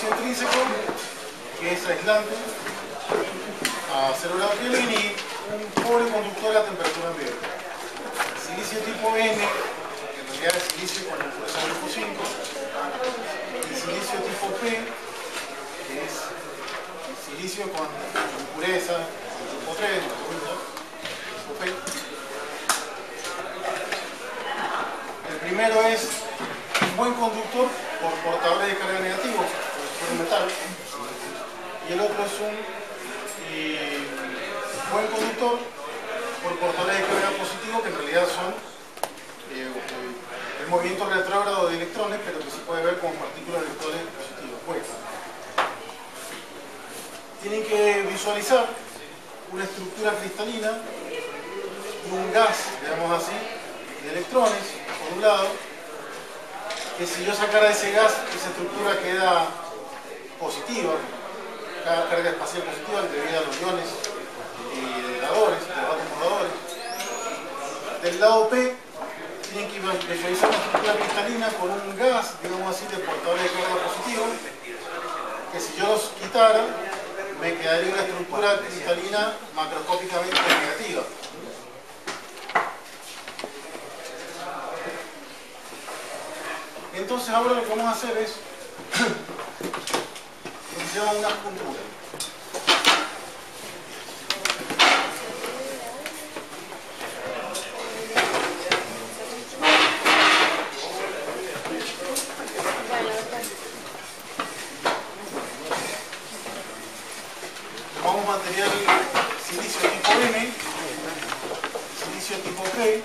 silicio intrínseco, que es aislante a 0 grados Kelvin y un pobre conductor a temperatura ambiente. Silicio tipo N, que en realidad es silicio con impureza grupo 5, y silicio tipo P, que es silicio con impureza grupo 3, tipo P. El primero es un buen conductor por portadores de carga negativo, por el metal, y el otro es un buen conductor por portadores de carga positivo, que en realidad son el movimiento retrógrado de electrones, pero que se puede ver como partículas de electrones positivos. Pues, tienen que visualizar una estructura cristalina y un gas, digamos así, de electrones, por un lado, que si yo sacara ese gas, esa estructura queda positiva, cada carga espacial positiva debido a los iones y dadores, de los átomos dadores. Del lado P, tienen que visualizar una estructura cristalina con un gas, digamos así, de portadores de carga positiva, que si yo los quitara, me quedaría una estructura cristalina macroscópicamente negativa. Entonces ahora lo que vamos a hacer es se llama una juntura. Tomamos material silicio tipo N, silicio tipo P,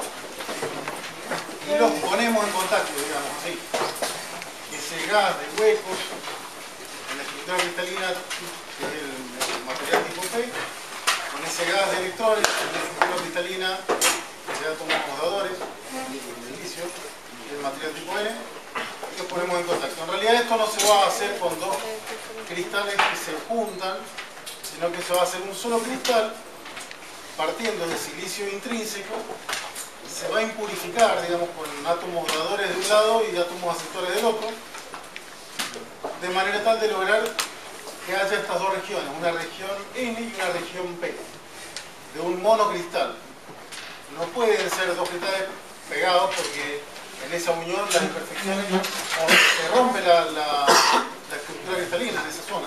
y los ponemos en contacto, digamos así. Ese gas de huecos en la estructura cristalina, que es el material tipo P, con ese gas de electrones en la estructura cristalina de átomos fundadores, el silicio, y el material tipo N, que ponemos en contacto. En realidad esto no se va a hacer con dos cristales que se juntan, sino que se va a hacer un solo cristal partiendo de silicio intrínseco. Se va a impurificar, digamos, con átomos dadores de un lado y átomos aceptores del otro, de manera tal de lograr que haya estas dos regiones, una región N y una región P, de un monocristal. No pueden ser dos cristales pegados porque en esa unión las imperfecciones se rompe la estructura cristalina en esa zona.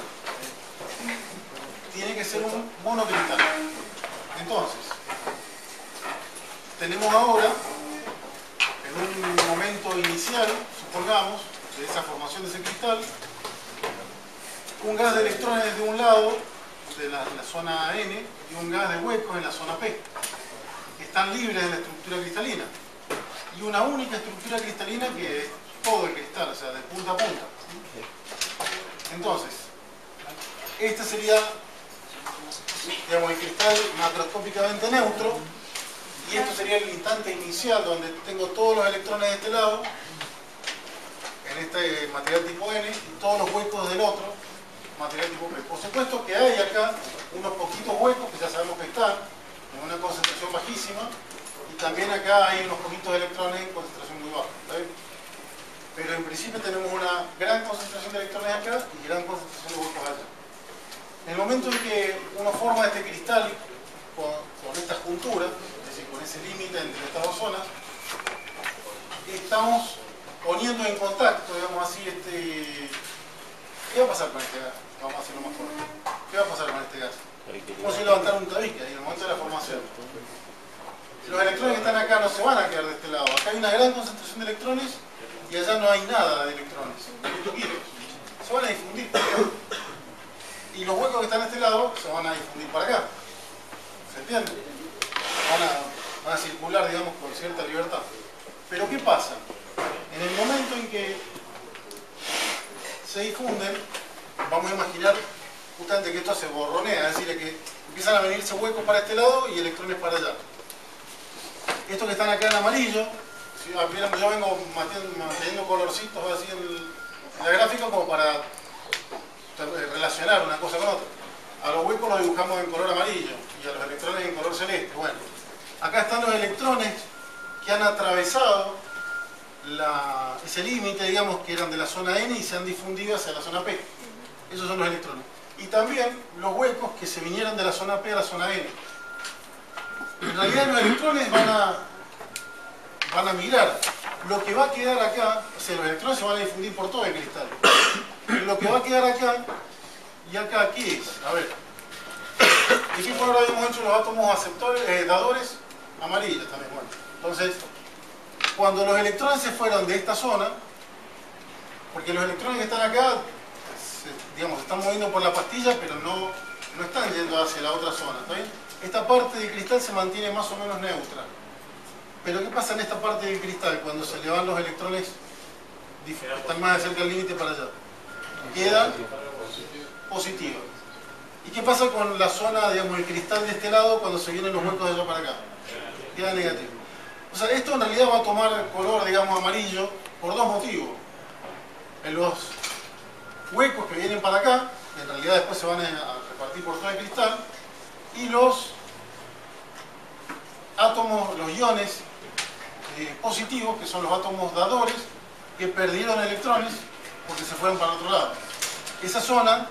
Tiene que ser un monocristal. Entonces, tenemos ahora, en un momento inicial, supongamos, de esa formación de ese cristal, un gas de electrones de un lado, de la zona N, y un gas de huecos en la zona P, que están libres de la estructura cristalina. Y una única estructura cristalina que es todo el cristal, o sea, de punta a punta. Entonces, este sería, digamos, el cristal macroscópicamente neutro, y esto sería el instante inicial donde tengo todos los electrones de este lado, en este material tipo N, y todos los huecos del otro, material tipo P. Por supuesto que hay acá unos poquitos huecos que ya sabemos que están, en una concentración bajísima, y también acá hay unos poquitos electrones en concentración muy baja. ¿Está bien? Pero en principio tenemos una gran concentración de electrones acá y gran concentración de huecos allá. En el momento en que uno forma este cristal con esta juntura, es decir, con ese límite entre estas dos zonas, estamos poniendo en contacto, digamos así, ¿qué va a pasar con este gas? Vamos a hacerlo más fuerte. ¿Qué va a pasar con este gas? Como si levantar un tabique en el momento de la formación. Los electrones que están acá no se van a quedar de este lado. Acá hay una gran concentración de electrones y allá no hay nada de electrones, muy poquitos. Se van a difundir para acá. Y los huecos que están a este lado se van a difundir para acá. ¿Se entiende? Van a circular, digamos, con cierta libertad. Pero ¿qué pasa? En el momento en que se difunden, vamos a imaginar justamente que esto se borronea, es decir, que empiezan a venirse huecos para este lado y electrones para allá. Estos que están acá en amarillo, si vieron, yo vengo manteniendo colorcitos así en la gráfica como para relacionar una cosa con otra. A los huecos los dibujamos en color amarillo y a los electrones en color celeste. Bueno, acá están los electrones que han atravesado ese límite, digamos, que eran de la zona N y se han difundido hacia la zona P. Esos son los electrones. Y también los huecos que se vinieron de la zona P a la zona N. En realidad los electrones van a migrar. Lo que va a quedar acá, o sea, los electrones se van a difundir por todo el cristal. Pero lo que va a quedar acá y acá, ¿qué es? A ver. ¿De qué color habíamos hecho los átomos aceptores, dadores? Amarillos también. Bueno, entonces, cuando los electrones se fueron de esta zona, porque los electrones que están acá, digamos, se están moviendo por la pastilla, pero no están yendo hacia la otra zona, ¿está bien? Esta parte del cristal se mantiene más o menos neutra. Pero ¿qué pasa en esta parte del cristal cuando se le van los electrones que están más cerca del límite para allá? Quedan positivos. ¿Y qué pasa con la zona, digamos, el cristal de este lado cuando se vienen los huecos de allá para acá? Queda negativo. O sea, esto en realidad va a tomar color, digamos, amarillo por dos motivos. En los huecos que vienen para acá, que en realidad después se van a repartir por todo el cristal, y los átomos, los iones positivos, que son los átomos dadores, que perdieron electrones porque se fueron para el otro lado. Esa zona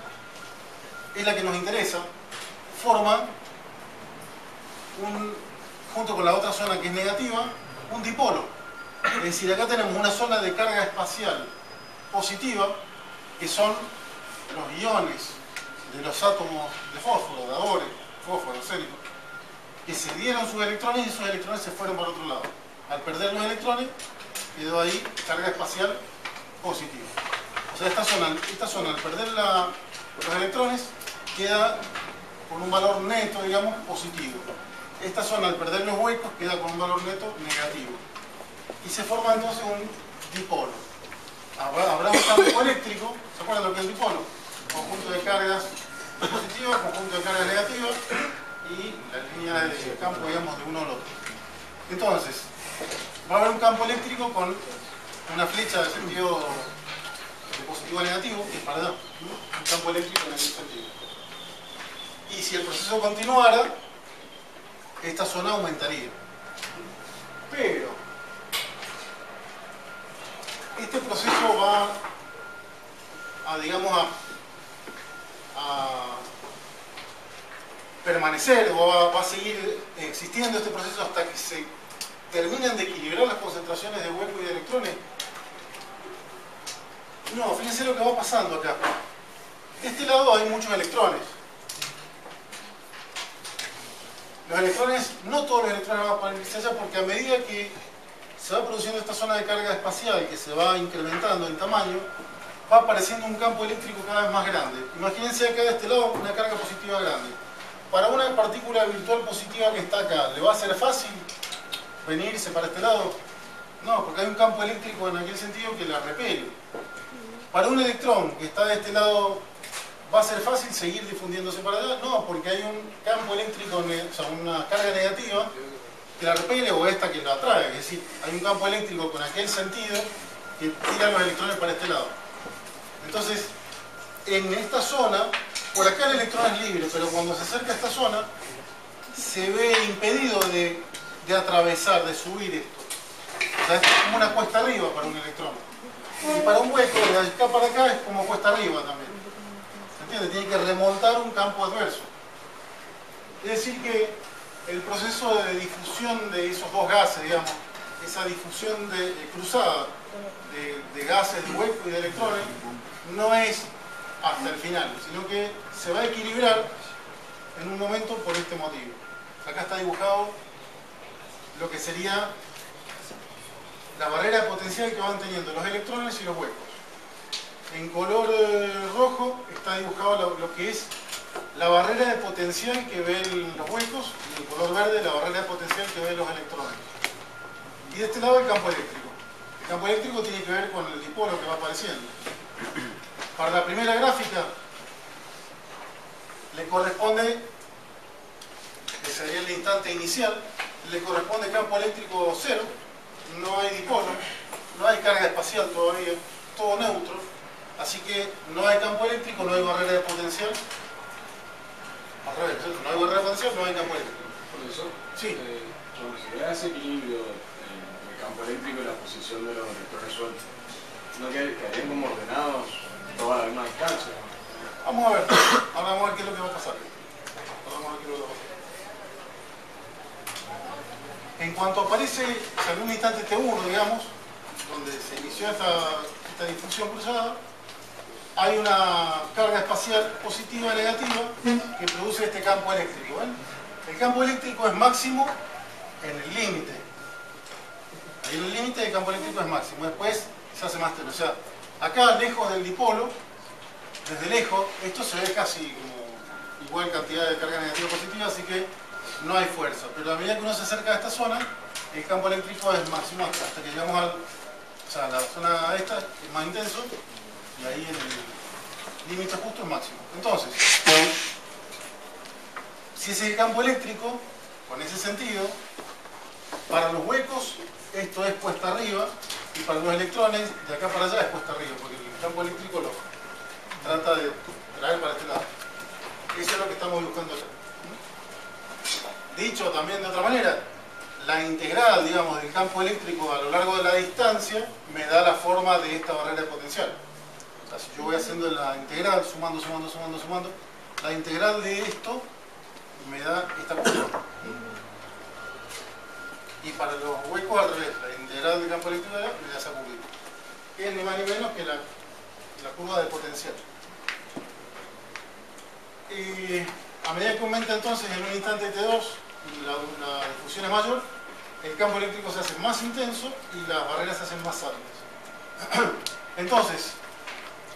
es la que nos interesa, forma junto con la otra zona que es negativa, un dipolo. Es decir, acá tenemos una zona de carga espacial positiva, que son los iones de los átomos de fósforo, dadores, fósforo, arsénico, que se dieron sus electrones y esos electrones se fueron para otro lado. Al perder los electrones, quedó ahí carga espacial positiva. O sea, esta zona al perder los electrones, queda con un valor neto, digamos, positivo. Esta zona al perder los huecos, queda con un valor neto negativo. Y se forma entonces un dipolo. Habrá un campo eléctrico, ¿se acuerdan lo que es el dipolo? Conjunto de cargas positivas, conjunto de cargas negativas y la línea de campo, digamos, de uno al otro. Entonces, va a haber un campo eléctrico con una flecha de sentido de positivo a negativo, que es para allá, ¿no? Un campo eléctrico en el sentido. Y si el proceso continuara, esta zona aumentaría. Pero este proceso va a, digamos, a permanecer o va a seguir existiendo este proceso hasta que se terminen de equilibrar las concentraciones de huecos y de electrones. No, fíjense lo que va pasando acá. De este lado hay muchos electrones. Los electrones, no todos los electrones van a poder irse allá porque a medida que se va produciendo esta zona de carga espacial que se va incrementando en tamaño, va apareciendo un campo eléctrico cada vez más grande. Imagínense acá de este lado una carga positiva grande. Para una partícula virtual positiva que está acá, ¿le va a ser fácil venirse para este lado? No, porque hay un campo eléctrico en aquel sentido que la repele. Para un electrón que está de este lado, ¿va a ser fácil seguir difundiéndose para allá? No, porque hay un campo eléctrico, o sea, una carga negativa que la repele o esta que la atrae. Es decir, hay un campo eléctrico con aquel sentido que tira los electrones para este lado. Entonces, en esta zona, por acá el electrón es libre, pero cuando se acerca a esta zona, se ve impedido de atravesar, de subir esto. O sea, es como una cuesta arriba para un electrón. Y para un hueco, de acá para acá, es como cuesta arriba también. ¿Se entiende? Tiene que remontar un campo adverso. Es decir que el proceso de difusión de esos dos gases, digamos, esa difusión cruzada de gases, de huecos y de electrones, no es hasta el final, sino que se va a equilibrar en un momento por este motivo. Acá está dibujado lo que sería la barrera potencial que van teniendo los electrones y los huecos. En color rojo está dibujado lo que es la barrera de potencial que ven los huecos y en color verde la barrera de potencial que ven los electrones. Y de este lado el campo eléctrico. El campo eléctrico tiene que ver con el dipolo que va apareciendo. Para la primera gráfica le corresponde, que sería el instante inicial, le corresponde campo eléctrico cero, no hay dipolo, no hay carga espacial todavía, todo neutro, así que no hay campo eléctrico, no hay barrera de potencial. Al revés, ¿cierto? No hay barrera de potencial, no hay campo eléctrico. Profesor, sí. Como si hubiera ese equilibrio entre el campo eléctrico y la posición de los electrones sueltos, ¿no quedarían como ordenados toda la misma distancia? Vamos a ver, ahora vamos a ver qué es lo que va a pasar. En cuanto aparece, en un instante T1, digamos, donde se inició esta difusión cruzada, hay una carga espacial positiva y negativa que produce este campo eléctrico. ¿Ven? El campo eléctrico es máximo en el límite. Ahí en el límite el campo eléctrico es máximo. Después se hace más tenue. O sea, acá lejos del dipolo, desde lejos, esto se ve casi como igual cantidad de carga negativa y positiva, así que no hay fuerza. Pero a medida que uno se acerca a esta zona, el campo eléctrico es máximo hasta que llegamos al... O sea, la zona esta es más intenso y ahí en el límite justo es máximo. Entonces, si ese es el campo eléctrico, con ese sentido, para los huecos esto es puesta arriba y para los electrones de acá para allá es puesta arriba, porque el campo eléctrico lo trata de traer para este lado. Eso es lo que estamos buscando acá. Dicho también de otra manera, la integral, digamos, del campo eléctrico a lo largo de la distancia me da la forma de esta barrera potencial. O sea, si yo voy haciendo la integral, sumando, la integral de esto me da esta curva. Y para los huecos al revés, la integral del campo eléctrico me da esa curva, que es ni más ni menos que la curva del potencial. A medida que aumenta entonces en un instante T2 la difusión es mayor, el campo eléctrico se hace más intenso y las barreras se hacen más amplias. Entonces,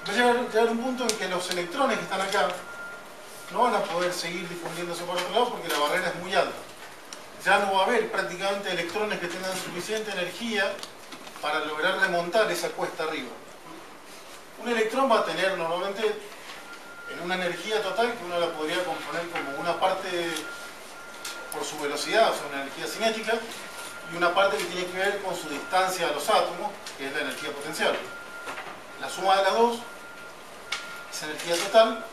va a llegar un punto en que los electrones que están acá no van a poder seguir difundiéndose por otro lado porque la barrera es muy alta. Ya no va a haber prácticamente electrones que tengan suficiente energía para lograr remontar esa cuesta arriba. Un electrón va a tener normalmente en una energía total que uno la podría componer como una parte por su velocidad, o sea, una energía cinética, y una parte que tiene que ver con su distancia a los átomos, que es la energía potencial. La suma de las dos, esa energía total,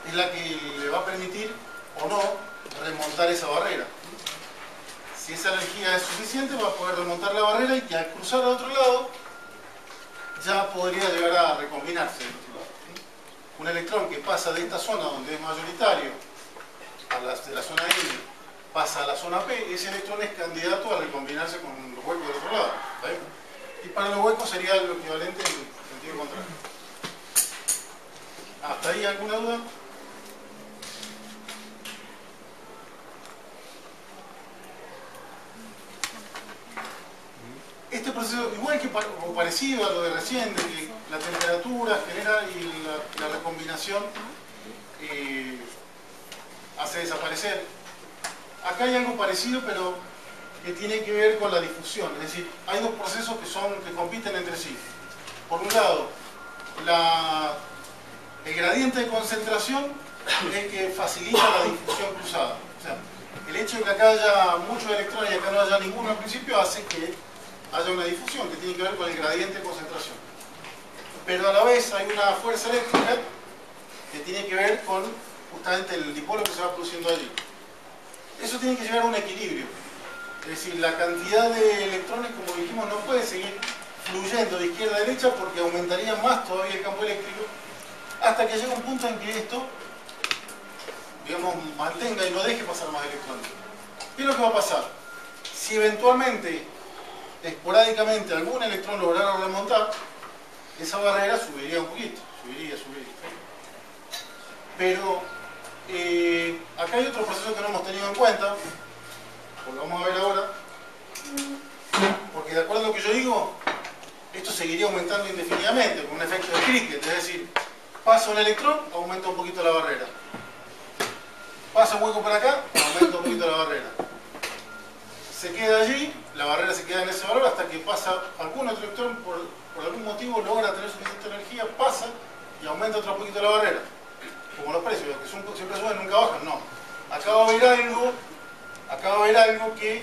es la que le va a permitir o no remontar esa barrera. Si esa energía es suficiente, va a poder remontar la barrera y que al cruzar al otro lado ya podría llegar a recombinarse del otro lado. Un electrón que pasa de esta zona donde es mayoritario de la zona N, pasa a la zona P, ese electrón es candidato a recombinarse con los huecos del otro lado. ¿Sí? Y para los huecos sería lo equivalente en sentido contrario. ¿Hasta ahí alguna duda? Este proceso, igual que o parecido a lo de recién, de que la temperatura genera y la recombinación hace desaparecer. Acá hay algo parecido, pero que tiene que ver con la difusión. Es decir, hay dos procesos que compiten entre sí. Por un lado, el gradiente de concentración es el que facilita la difusión cruzada. O sea, el hecho de que acá haya muchos electrones y acá no haya ninguno al principio hace que haya una difusión que tiene que ver con el gradiente de concentración. Pero a la vez hay una fuerza eléctrica que tiene que ver con justamente el dipolo que se va produciendo allí. Eso tiene que llegar a un equilibrio. Es decir, la cantidad de electrones, como dijimos, no puede seguir fluyendo de izquierda a derecha porque aumentaría más todavía el campo eléctrico hasta que llega un punto en que esto, digamos, mantenga y no deje pasar más electrones. ¿Qué es lo que va a pasar? Si eventualmente, esporádicamente, algún electrón lograra remontar, esa barrera subiría un poquito, subiría. Pero acá hay otro proceso que no hemos tenido en cuenta, lo vamos a ver ahora, porque de acuerdo a lo que yo digo, esto seguiría aumentando indefinidamente, con un efecto de Cricket, es decir, pasa un electrón, aumenta un poquito la barrera. Pasa un hueco por acá, aumenta un poquito la barrera. Se queda allí, la barrera se queda en ese valor hasta que pasa algún otro electrón, por algún motivo logra tener suficiente energía, pasa y aumenta otro poquito la barrera. Como los precios, que siempre suben, nunca bajan, no. Acá va a haber algo que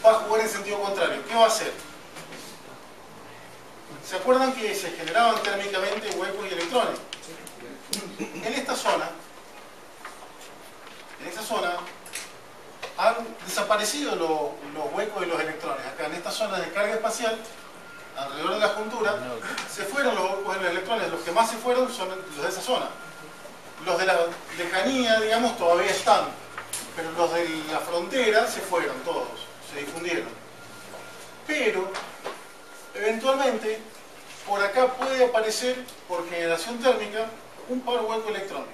va a jugar en sentido contrario. ¿Qué va a hacer? ¿Se acuerdan que se generaban térmicamente huecos y electrones? En esta zona han desaparecido los huecos y los electrones. Acá en esta zona de carga espacial, alrededor de la juntura, se fueron los huecos y los electrones. Los que más se fueron son los de esa zona. Los de la lejanía, digamos, todavía están, pero los de la frontera se fueron todos, se difundieron. Pero, eventualmente, por acá puede aparecer, por generación térmica, un par hueco electrón.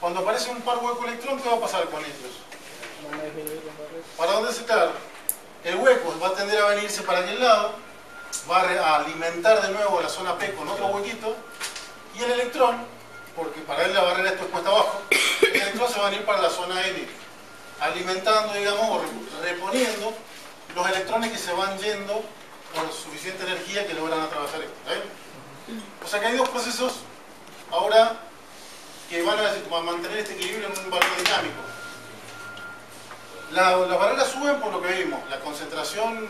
Cuando aparece un par hueco electrón, ¿qué va a pasar con ellos? ¿Para dónde se quedan? El hueco va a tender a venirse para aquel lado, va a alimentar de nuevo la zona P con otro huequito, y el electrón, porque para él la barrera está puesta abajo, el electrón se va a venir para la zona N, alimentando, digamos, o reponiendo los electrones que se van yendo por suficiente energía que logran atravesar esto. O sea que hay dos procesos ahora que van a mantener este equilibrio en un valor dinámico. Las barreras suben por lo que vimos, la concentración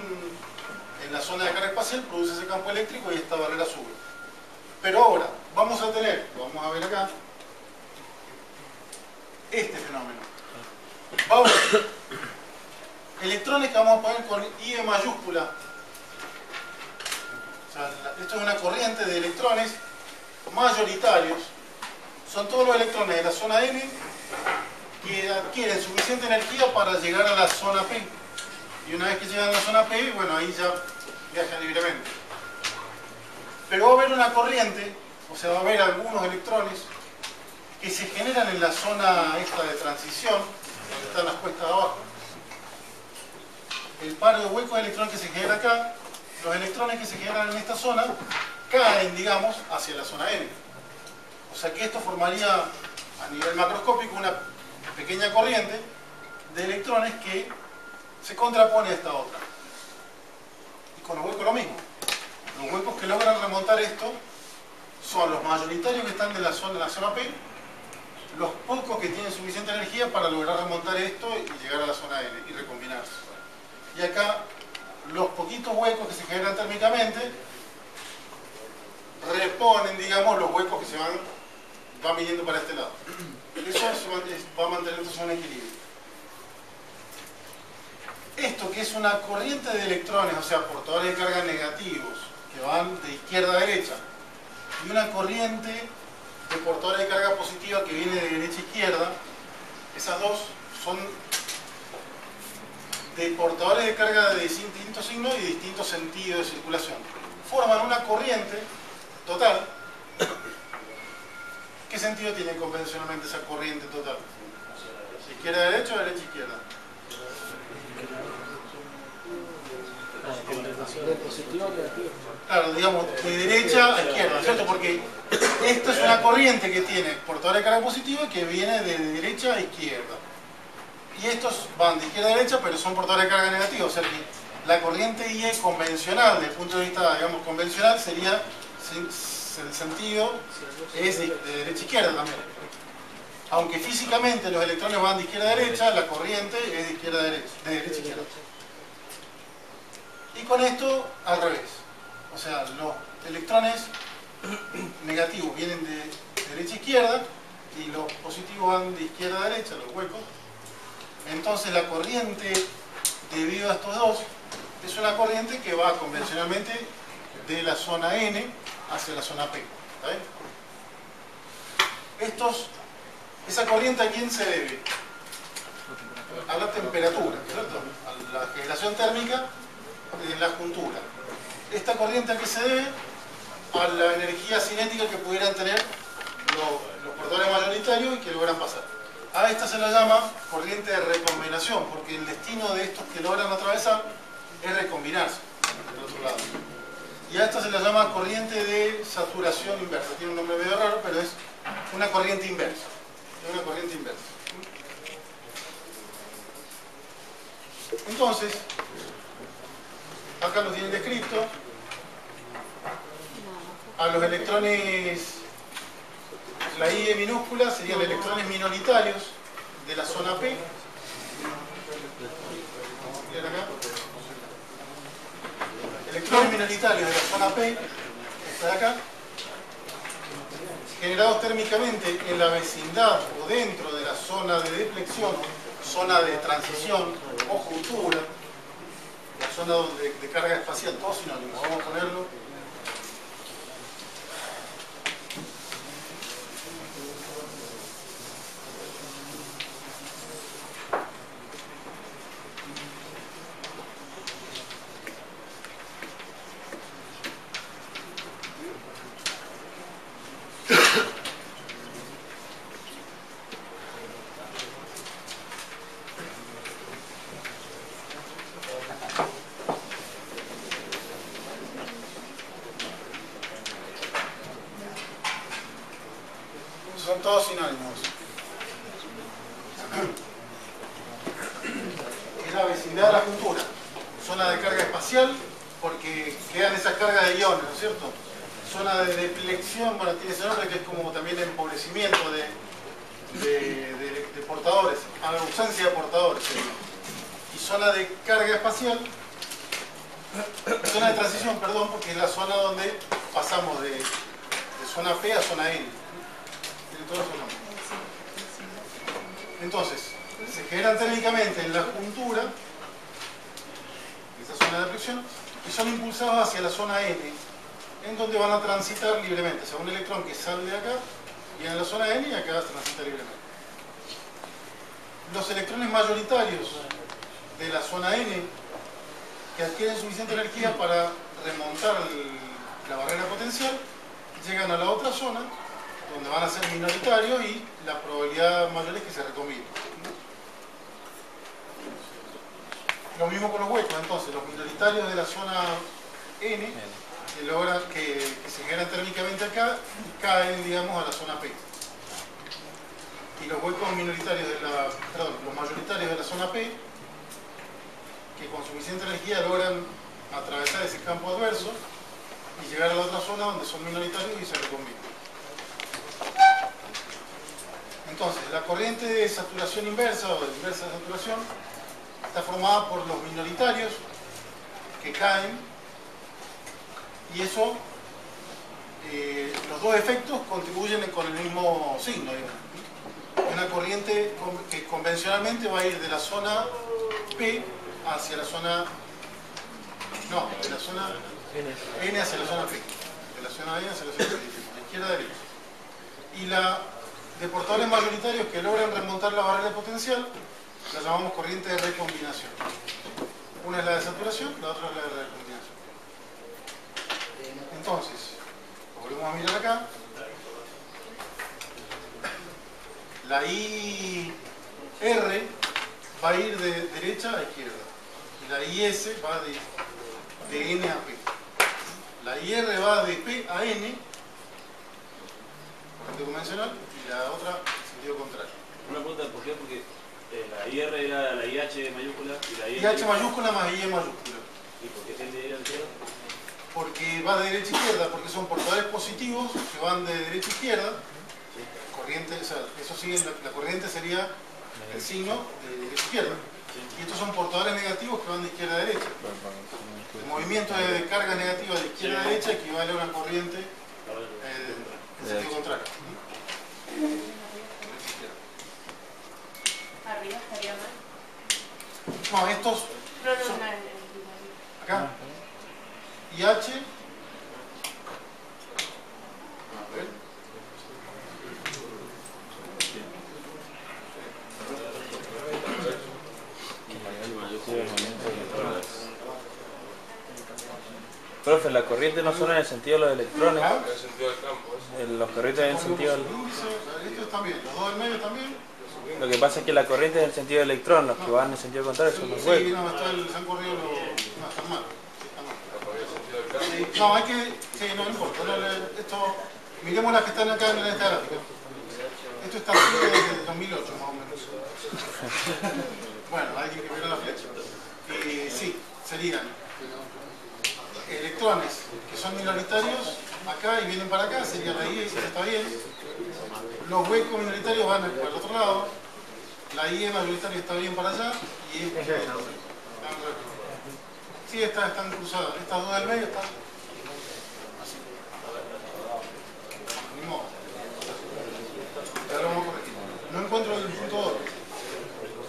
en la zona de carga espacial produce ese campo eléctrico y esta barrera sube. Pero ahora vamos a tener, lo vamos a ver acá, este fenómeno. Vamos, electrones que vamos a poner con I mayúscula. O sea, esto es una corriente de electrones mayoritarios. Son todos los electrones de la zona N que adquieren suficiente energía para llegar a la zona P. Y una vez que llegan a la zona P, bueno, ahí ya viajan libremente. Pero va a haber una corriente, o sea, va a haber algunos electrones que se generan en la zona esta de transición, donde están las puestas de abajo. El par de huecos de electrones que se genera acá, los electrones que se generan en esta zona, caen, digamos, hacia la zona N. O sea que esto formaría, a nivel macroscópico, una pequeña corriente de electrones que se contrapone a esta otra. Y con los huecos lo mismo. Los huecos que logran remontar esto son los mayoritarios que están de la zona P, los pocos que tienen suficiente energía para lograr remontar esto y llegar a la zona N y recombinarse. Y acá, los poquitos huecos que se generan térmicamente reponen, digamos, los huecos que se van viniendo para este lado. Eso va a mantener entonces un equilibrio. Esto que es una corriente de electrones, o sea, portadores de carga negativos, que van de izquierda a derecha, y una corriente de portadores de carga positiva que viene de derecha a izquierda, esas dos son de portadores de carga de distintos signos y distintos sentidos de circulación. Forman una corriente total. ¿Qué sentido tiene convencionalmente esa corriente total? ¿Izquierda a derecha o derecha a izquierda? Claro, digamos, de derecha a izquierda, ¿cierto? Porque esta es una corriente que tiene portador de carga positiva y que viene de derecha a izquierda. Y estos van de izquierda a derecha, pero son portadores de carga negativa. O sea que la corriente IE convencional, desde el punto de vista, digamos, convencional, sería, el sentido es de derecha a izquierda también. Aunque físicamente los electrones van de izquierda a derecha, la corriente es de izquierda a derecha, de derecha a izquierda. Y con esto, al revés. O sea, los electrones negativos vienen de derecha a izquierda y los positivos van de izquierda a derecha, los huecos. Entonces la corriente, debido a estos dos, es una corriente que va convencionalmente de la zona N hacia la zona P. ¿Está bien? Esa corriente, ¿a quién se debe? A la temperatura, ¿cierto? A la generación térmica de la juntura. ¿Esta corriente a qué se debe? A la energía cinética que pudieran tener los portadores mayoritarios y que logran pasar. A esta se la llama corriente de recombinación, porque el destino de estos que logran atravesar es recombinarse del otro lado. Y a esta se la llama corriente de saturación inversa. Tiene un nombre medio raro, pero es una corriente inversa. Es una corriente inversa. Entonces, acá lo tienen descrito. A los electrones, la I minúscula serían electrones minoritarios de la zona P. Miren acá. Electrones minoritarios de la zona P, esta de acá, generados térmicamente en la vecindad o dentro de la zona de deflexión, zona de transición o juntura, la zona de carga espacial, todos sinónimos. Vamos a ponerlo. Son todos sinónimos. Es la vecindad de la juntura. Zona de carga espacial, porque quedan esas cargas de iones, ¿no es cierto? Zona de deflexión, bueno, tiene ese nombre que es como también empobrecimiento de portadores, a la ausencia de portadores. Y zona de carga espacial, zona de transición, perdón, porque es la zona donde pasamos de zona P a zona N. Tiene todos esos nombres. Entonces, se generan térmicamente en la juntura, esa zona de deflexión, y son impulsados hacia la zona N, en donde van a transitar libremente. O sea, un electrón que sale de acá, viene a la zona N y acá transita libremente. Los electrones mayoritarios de la zona N, que adquieren suficiente energía para remontar la barrera potencial, llegan a la otra zona, donde van a ser minoritarios y la probabilidad mayor es que se recombinen. Lo mismo con los huecos, entonces, los minoritarios de la zona N, que logran que se generan térmicamente acá, caen, digamos, a la zona P. Y los huecos minoritarios los mayoritarios de la zona P, que con suficiente energía logran atravesar ese campo adverso y llegar a la otra zona donde son minoritarios y se recombinan. Entonces, la corriente de saturación inversa o de inversa de saturación está formada por los minoritarios que caen, y eso, los dos efectos contribuyen con el mismo signo, digamos. Una corriente que convencionalmente va a ir de la zona P hacia la zona... No, de la zona N hacia la zona P. De la zona N hacia la zona P, de izquierda a derecha. Y la de portadores mayoritarios que logran remontar la barrera potencial, la llamamos corriente de recombinación. Una es la de saturación, la otra es la de recombinación. Entonces, volvemos a mirar acá. La IR va a ir de derecha a izquierda. Y la IS va de N a P. La IR va de P a N, corriente convencional, y la otra en sentido contrario. Una pregunta, ¿por qué? Porque la IR era la IH mayúscula y la IH mayúscula más IE mayúscula. ¿Y por qué tiende a ir a la izquierda? Porque va de derecha a izquierda, porque son portadores positivos que van de derecha a izquierda. Corriente, o sea, eso sigue, la corriente sería el signo de derecha a izquierda. Y estos son portadores negativos que van de izquierda a derecha. El movimiento de carga negativa de izquierda a derecha equivale a una corriente en sentido contrario. Arriba estaría mal. No, estos son acá. Y H. A ver. Profe, la corriente no son en el sentido de los electrones. ¿Ah? En el sentido del campo, eso. Los corrientes en el sentido del... Estos también, los dos del medio también. Lo que pasa es que la corriente es en el sentido del electrón, los que van en el sentido contrario son los Sí, huecos. no, se han corrido los... No, están mal. En el sentido del campo. No, hay que... Sí, no importa. Esto... Miremos las que están acá en esta gráfica. Esto está así desde 2008, más o menos. Bueno, hay que mirar la flecha. Sí, serían electrones que son minoritarios acá y vienen para acá, sería la I, está bien. Los huecos minoritarios van para el otro lado. La IE mayoritaria está bien para allá y es sí, están cruzadas. Estas dos del medio están así. Ni modo. Ya lo vamos a corregir. No encuentro el punto doble.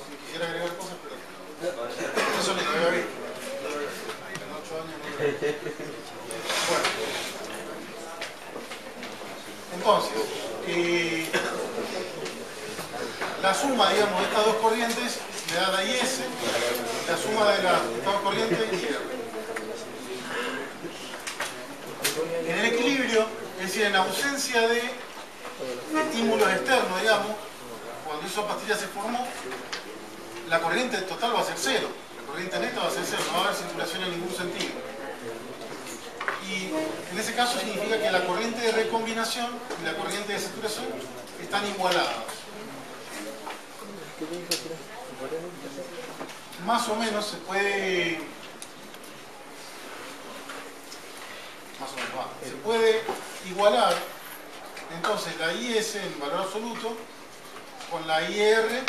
Si quisiera agregar cosas, pero eso es lo que había visto. En 8 años no lo vi. Bueno. Entonces, la suma, digamos, de estas dos corrientes le da la IS, la suma de estas dos corrientes y R. En el equilibrio, es decir, en ausencia de estímulos externos, digamos, cuando esa pastilla se formó, la corriente total va a ser cero, la corriente neta va a ser cero, no va a haber circulación en ningún sentido. Y en ese caso significa que la corriente de recombinación y la corriente de saturación están igualadas. Más o menos se puede... se puede igualar entonces la IS en valor absoluto con la IR,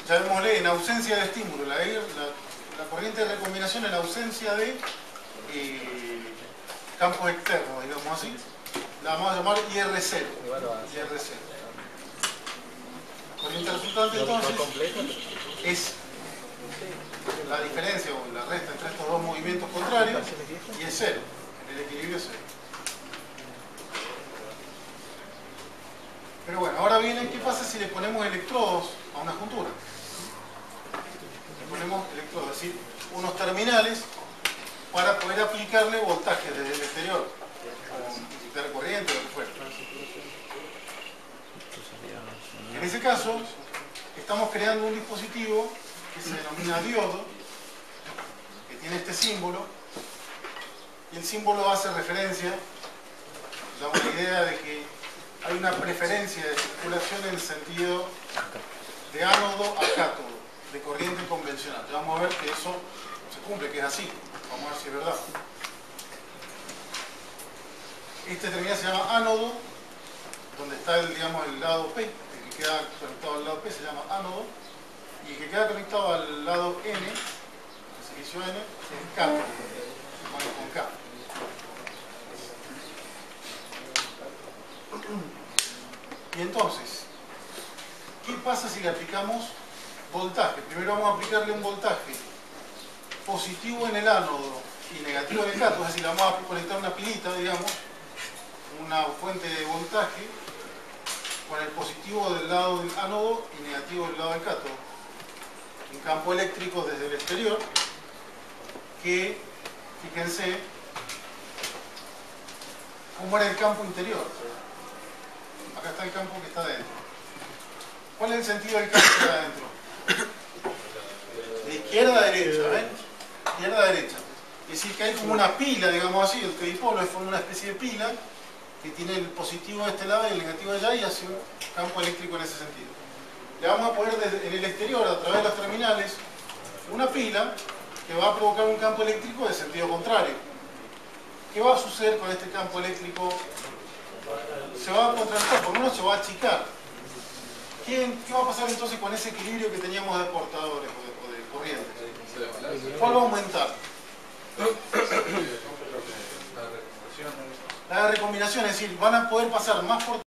llamémosle en ausencia de estímulo, la corriente de recombinación en ausencia de campos externos, digamos así, la vamos a llamar IR0. La corriente resultante entonces es la diferencia o la resta entre estos dos movimientos contrarios y es cero, el equilibrio es cero. Pero bueno, ahora viene, ¿qué pasa si le ponemos electrodos a una juntura? Le ponemos electrodos, es decir, unos terminales para poder aplicarle voltaje desde el exterior, o inyectar corriente o lo que fuera. En ese caso, estamos creando un dispositivo que se denomina diodo, que tiene este símbolo, y el símbolo hace referencia, damos la idea de que hay una preferencia de circulación en el sentido de ánodo a cátodo, de corriente convencional. Ya vamos a ver que eso se cumple, que es así. Vamos a ver si es verdad. Este terminal se llama ánodo, donde está el, digamos, el lado P, el que queda conectado al lado P se llama ánodo, y el que queda conectado al lado N, el silicio N, es cátodo, con K. Y entonces, ¿qué pasa si le aplicamos voltaje? Primero vamos a aplicarle un voltaje positivo en el ánodo y negativo en el cátodo, es decir, le vamos a conectar una pilita, digamos, una fuente de voltaje con el positivo del lado del ánodo y negativo del lado del cátodo, un campo eléctrico desde el exterior que, fíjense, ¿cómo era el campo interior? Acá está el campo que está adentro. ¿Cuál es el sentido del campo que está adentro? De izquierda a derecha, ¿ven? Izquierda a derecha. Es decir, que hay como una pila, digamos así, el dipolo es como una especie de pila que tiene el positivo de este lado y el negativo de allá y hace un campo eléctrico en ese sentido. Le vamos a poner en el exterior, a través de los terminales, una pila que va a provocar un campo eléctrico de sentido contrario. ¿Qué va a suceder con este campo eléctrico? Se va a contrastar, por uno se va a achicar. ¿Qué va a pasar entonces con ese equilibrio que teníamos de portadores o de corrientes? ¿Cuál va a aumentar? La recombinación, es decir, van a poder pasar más portadores